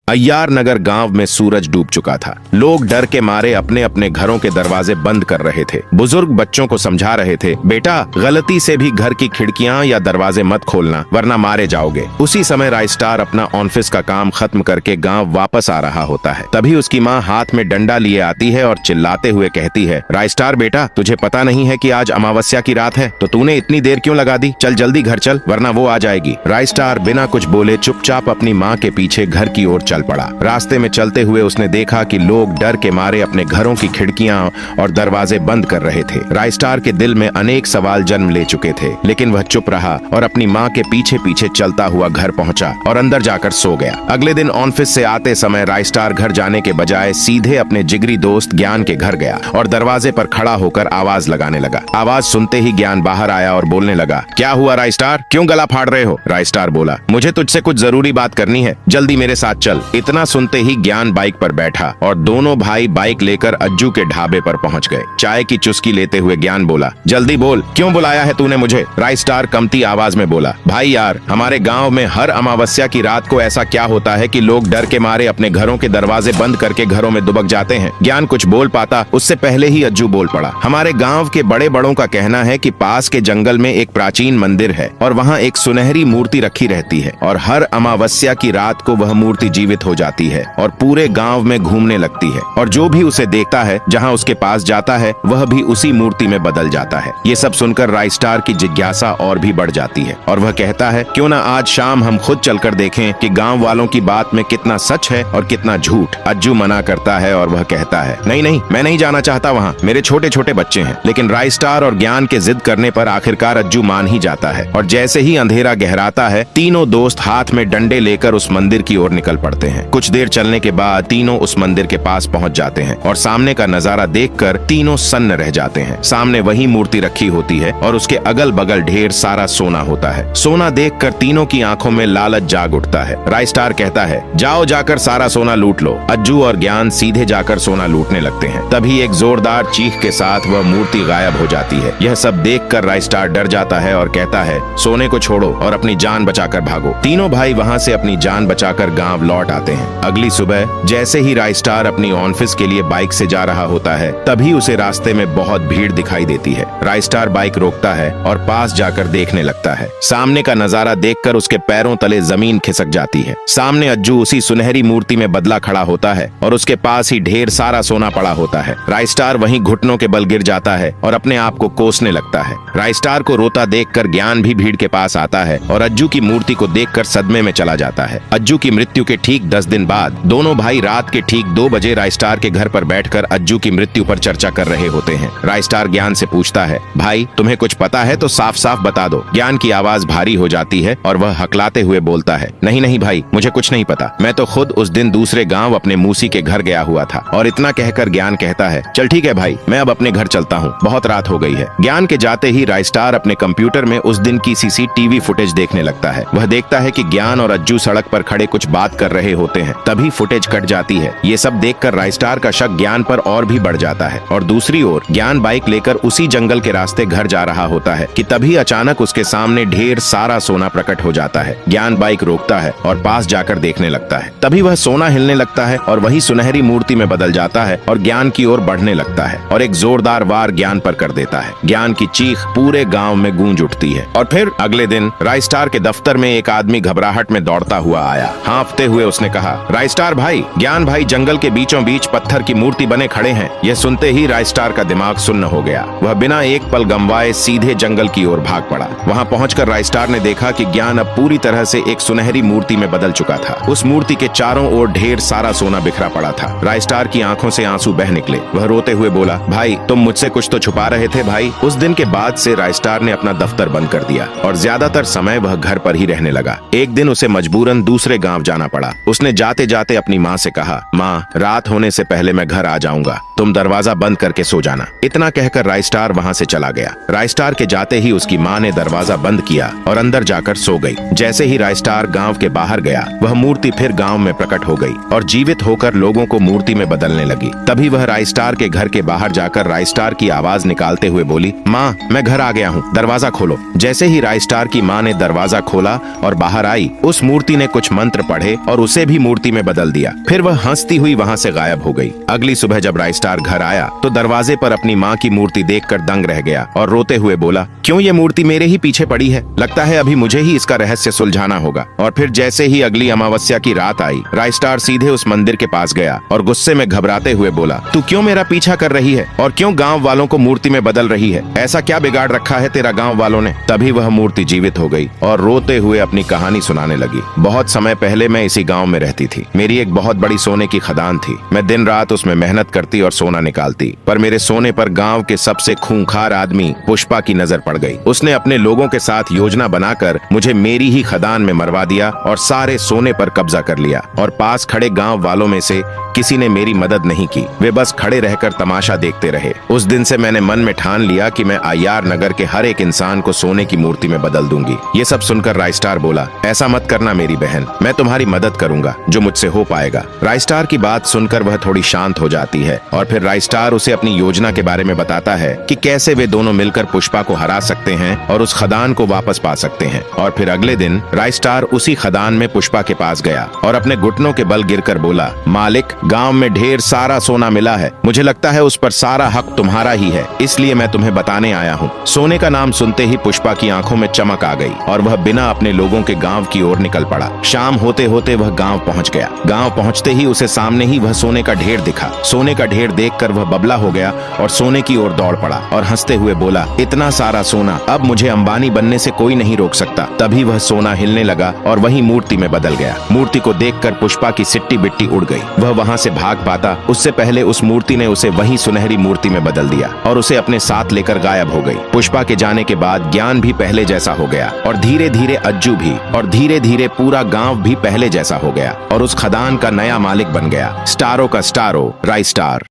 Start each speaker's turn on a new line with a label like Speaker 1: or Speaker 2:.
Speaker 1: अय्यार नगर गांव में सूरज डूब चुका था। लोग डर के मारे अपने अपने घरों के दरवाजे बंद कर रहे थे। बुजुर्ग बच्चों को समझा रहे थे, बेटा गलती से भी घर की खिड़कियां या दरवाजे मत खोलना वरना मारे जाओगे। उसी समय राइस्टार अपना ऑफिस का काम खत्म करके गांव वापस आ रहा होता है। तभी उसकी माँ हाथ में डंडा लिए आती है और चिल्लाते हुए कहती है, राइस्टार बेटा, तुझे पता नहीं है कि आज अमावस्या की रात है? तो तूने इतनी देर क्यों लगा दी? चल जल्दी घर चल वरना वो आ जाएगी। राइस्टार बिना कुछ बोले चुपचाप अपनी माँ के पीछे घर की ओर चल पड़ा। रास्ते में चलते हुए उसने देखा कि लोग डर के मारे अपने घरों की खिड़कियां और दरवाजे बंद कर रहे थे। राइस्टार के दिल में अनेक सवाल जन्म ले चुके थे, लेकिन वह चुप रहा और अपनी माँ के पीछे पीछे चलता हुआ घर पहुंचा और अंदर जाकर सो गया। अगले दिन ऑफिस से आते समय राइस्टार घर जाने के बजाय सीधे अपने जिगरी दोस्त ज्ञान के घर गया और दरवाजे पर खड़ा होकर आवाज लगाने लगा। आवाज सुनते ही ज्ञान बाहर आया और बोलने लगा, क्या हुआ राइस्टार, क्यों गला फाड़ रहे हो? राइस्टार बोला, मुझे तुझसे कुछ जरूरी बात करनी है, जल्दी मेरे साथ चल। इतना सुनते ही ज्ञान बाइक पर बैठा और दोनों भाई बाइक लेकर अज्जू के ढाबे पर पहुंच गए। चाय की चुस्की लेते हुए ज्ञान बोला, जल्दी बोल, क्यों बुलाया है तूने मुझे? राइस्टार कमती आवाज में बोला, भाई यार, हमारे गांव में हर अमावस्या की रात को ऐसा क्या होता है कि लोग डर के मारे अपने घरों के दरवाजे बंद करके घरों में दुबक जाते हैं। ज्ञान कुछ बोल पाता उससे पहले ही अज्जू बोल पड़ा, हमारे गाँव के बड़े बड़ों का कहना है कि पास के जंगल में एक प्राचीन मंदिर है और वहाँ एक सुनहरी मूर्ति रखी रहती है और हर अमावस्या की रात को वह मूर्ति जीवित हो जाती है और पूरे गांव में घूमने लगती है और जो भी उसे देखता है, जहां उसके पास जाता है, वह भी उसी मूर्ति में बदल जाता है। ये सब सुनकर राइस्टार की जिज्ञासा और भी बढ़ जाती है और वह कहता है, क्यों ना आज शाम हम खुद चलकर देखें कि गांव वालों की बात में कितना सच है और कितना झूठ। अज्जू मना करता है और वह कहता है, नहीं नहीं, मैं नहीं जाना चाहता वहाँ, मेरे छोटे छोटे बच्चे हैं। लेकिन राइस्टार और ज्ञान के जिद करने पर आखिरकार अज्जू मान ही जाता है और जैसे ही अंधेरा गहराता है, तीनों दोस्त हाथ में डंडे लेकर उस मंदिर की ओर निकल पड़ते हैं। कुछ देर चलने के बाद तीनों उस मंदिर के पास पहुंच जाते हैं और सामने का नजारा देखकर तीनों सन्न रह जाते हैं। सामने वही मूर्ति रखी होती है और उसके अगल बगल ढेर सारा सोना होता है। सोना देखकर तीनों की आंखों में लालच जाग उठता है। राइस्टार कहता है, जाओ जाकर सारा सोना लूट लो। अज्जू और ज्ञान सीधे जाकर सोना लूटने लगते हैं। तभी एक जोरदार चीख के साथ वह मूर्ति गायब हो जाती है। यह सब देखकर राइस्टार डर जाता है और कहता है, सोने को छोड़ो और अपनी जान बचाकर भागो। तीनों भाई वहाँ से अपनी जान बचाकर गाँव लौट आते हैं। अगली सुबह जैसे ही राइस्टार अपनी ऑफिस के लिए बाइक से जा रहा होता है, तभी उसे रास्ते में बहुत भीड़ दिखाई देती है। राइस्टार बाइक रोकता है और पास जाकर देखने लगता है। सामने का नजारा देखकर उसके पैरों तले जमीन खिसक जाती है। सामने अज्जू उसी सुनहरी मूर्ति में बदला खड़ा होता है और उसके पास ही ढेर सारा सोना पड़ा होता है। राइस्टार वहीं घुटनों के बल गिर जाता है और अपने आप को कोसने लगता है। राइस्टार को रोता देखकर ज्ञान भी भीड़ के पास आता है और अज्जू की मूर्ति को देखकर सदमे में चला जाता है। अज्जू की मृत्यु के ठीक 10 दिन बाद दोनों भाई रात के ठीक 2 बजे राइस्टार के घर पर बैठकर अज्जू की मृत्यु पर चर्चा कर रहे होते हैं। राइस्टार ज्ञान से पूछता है, भाई तुम्हें कुछ पता है तो साफ साफ बता दो। ज्ञान की आवाज भारी हो जाती है और वह हकलाते हुए बोलता है, नहीं नहीं भाई, मुझे कुछ नहीं पता, मैं तो खुद उस दिन दूसरे गांव अपने मूसी के घर गया हुआ था। और इतना कहकर ज्ञान कहता है, चल ठीक है भाई, मैं अब अपने घर चलता हूँ, बहुत रात हो गई है। ज्ञान के जाते ही राइस्टार अपने कंप्यूटर में उस दिन की सीसीटीवी फुटेज देखने लगता है। वह देखता है कि ज्ञान और अज्जू सड़क पर खड़े कुछ बात कर रहे होते हैं। तभी फुटेज कट जाती है। ये सब देखकर राइस्टार का शक ज्ञान पर और भी बढ़ जाता है और दूसरी ओर ज्ञान बाइक लेकर उसी जंगल के रास्ते घर जा रहा होता है कि तभी अचानक उसके सामने ढेर सारा सोना प्रकट हो जाता है। ज्ञान बाइक रोकता है और पास जाकर देखने लगता है। तभी वह सोना हिलने लगता है और वही सुनहरी मूर्ति में बदल जाता है और ज्ञान की ओर बढ़ने लगता है और एक जोरदार वार ज्ञान पर कर देता है। ज्ञान की चीख पूरे गाँव में गूंज उठती है। और फिर अगले दिन राइस्टार के दफ्तर में एक आदमी घबराहट में दौड़ता हुआ आया। हाँफते हुए उसने कहा, राइस्टार भाई, ज्ञान भाई जंगल के बीचों बीच पत्थर की मूर्ति बने खड़े हैं। यह सुनते ही राइस्टार का दिमाग सुन्न हो गया। वह बिना एक पल गंवाए सीधे जंगल की ओर भाग पड़ा। वहां पहुंचकर राइस्टार ने देखा कि ज्ञान अब पूरी तरह से एक सुनहरी मूर्ति में बदल चुका था। उस मूर्ति के चारों ओर ढेर सारा सोना बिखरा पड़ा था। राइस्टार की आंखों से आंसू बह निकले। वह रोते हुए बोला, भाई तुम मुझसे कुछ तो छुपा रहे थे भाई। उस दिन के बाद से राइस्टार ने अपना दफ्तर बंद कर दिया और ज्यादातर समय वह घर पर ही रहने लगा। एक दिन उसे मजबूरन दूसरे गाँव जाना पड़ा। उसने जाते जाते अपनी माँ से कहा, माँ रात होने से पहले मैं घर आ जाऊंगा, तुम दरवाजा बंद करके सो जाना। इतना कहकर राइस्टार वहां से चला गया। राइस्टार के जाते ही उसकी माँ ने दरवाजा बंद किया और अंदर जाकर सो गई। जैसे ही राइस्टार गांव के बाहर गया, वह मूर्ति फिर गांव में प्रकट हो गई और जीवित होकर लोगों को मूर्ति में बदलने लगी। तभी वह राइस्टार के घर के बाहर जाकर राइस्टार की आवाज निकालते हुए बोली, माँ मैं घर आ गया हूँ, दरवाजा खोलो। जैसे ही राइस्टार की माँ ने दरवाजा खोला और बाहर आई, उस मूर्ति ने कुछ मंत्र पढ़े और उसे उसे भी मूर्ति में बदल दिया। फिर वह हंसती हुई वहाँ से गायब हो गई। अगली सुबह जब राइस्टार घर आया तो दरवाजे पर अपनी माँ की मूर्ति देखकर दंग रह गया और रोते हुए बोला, क्यों ये मूर्ति मेरे ही पीछे पड़ी है? लगता है अभी मुझे ही इसका रहस्य सुलझाना होगा। और फिर जैसे ही अगली अमावस्या की रात आई, राइस्टार सीधे उस मंदिर के पास गया और गुस्से में घबराते हुए बोला, तू क्यों मेरा पीछा कर रही है और क्यों गांव वालों को मूर्ति में बदल रही है? ऐसा क्या बिगाड़ रखा है तेरा गांव वालों ने? तभी वह मूर्ति जीवित हो गई और रोते हुए अपनी कहानी सुनाने लगी। बहुत समय पहले मैं इसी गांव में रहती थी। मेरी एक बहुत बड़ी सोने की खदान थी। मैं दिन रात उसमें मेहनत करती और सोना निकालती, पर मेरे सोने पर गांव के सबसे खूंखार आदमी पुष्पा की नजर पड़ गई। उसने अपने लोगों के साथ योजना बनाकर मुझे मेरी ही खदान में मरवा दिया और सारे सोने पर कब्जा कर लिया। और पास खड़े गांव वालों में से किसी ने मेरी मदद नहीं की। वे बस खड़े रहकर तमाशा देखते रहे। उस दिन से मैंने मन में ठान लिया कि मैं अय्यार नगर के हर एक इंसान को सोने की मूर्ति में बदल दूंगी। ये सब सुनकर राइस्टार बोला, ऐसा मत करना मेरी बहन, मैं तुम्हारी मदद करूंगा जो मुझसे हो पाएगा। राइस्टार की बात सुनकर वह थोड़ी शांत हो जाती है और फिर राइस्टार उसे अपनी योजना के बारे में बताता है कि कैसे वे दोनों मिलकर पुष्पा को हरा सकते हैं और उस खदान को वापस पा सकते हैं। और फिर अगले दिन राइस्टार उसी खदान में पुष्पा के पास गया और अपने घुटनों के बल गिरकर बोला, मालिक, गांव में ढेर सारा सोना मिला है। मुझे लगता है उस पर सारा हक तुम्हारा ही है, इसलिए मैं तुम्हें बताने आया हूँ। सोने का नाम सुनते ही पुष्पा की आंखों में चमक आ गई और वह बिना अपने लोगों के गांव की ओर निकल पड़ा। शाम होते होते वह गांव पहुंच गया। गांव पहुंचते ही उसे सामने ही वह सोने का ढेर दिखा। सोने का ढेर देखकर वह बबला हो गया और सोने की ओर दौड़ पड़ा और हंसते हुए बोला, इतना सारा सोना, अब मुझे अंबानी बनने से कोई नहीं रोक सकता। तभी वह सोना हिलने लगा और वही मूर्ति में बदल गया। मूर्ति को देखकर पुष्पा की सिट्टी बिट्टी उड़ गई। वह वहां से भाग पाता उससे पहले उस मूर्ति ने उसे वही सुनहरी मूर्ति में बदल दिया और उसे अपने साथ लेकर गायब हो गई। पुष्पा के जाने के बाद ज्ञान भी पहले जैसा हो गया और धीरे धीरे अज्जू भी, और धीरे धीरे पूरा गांव भी पहले जैसा हो गया और उस खदान का नया मालिक बन गया। स्टारों का स्टारो राइस्टार।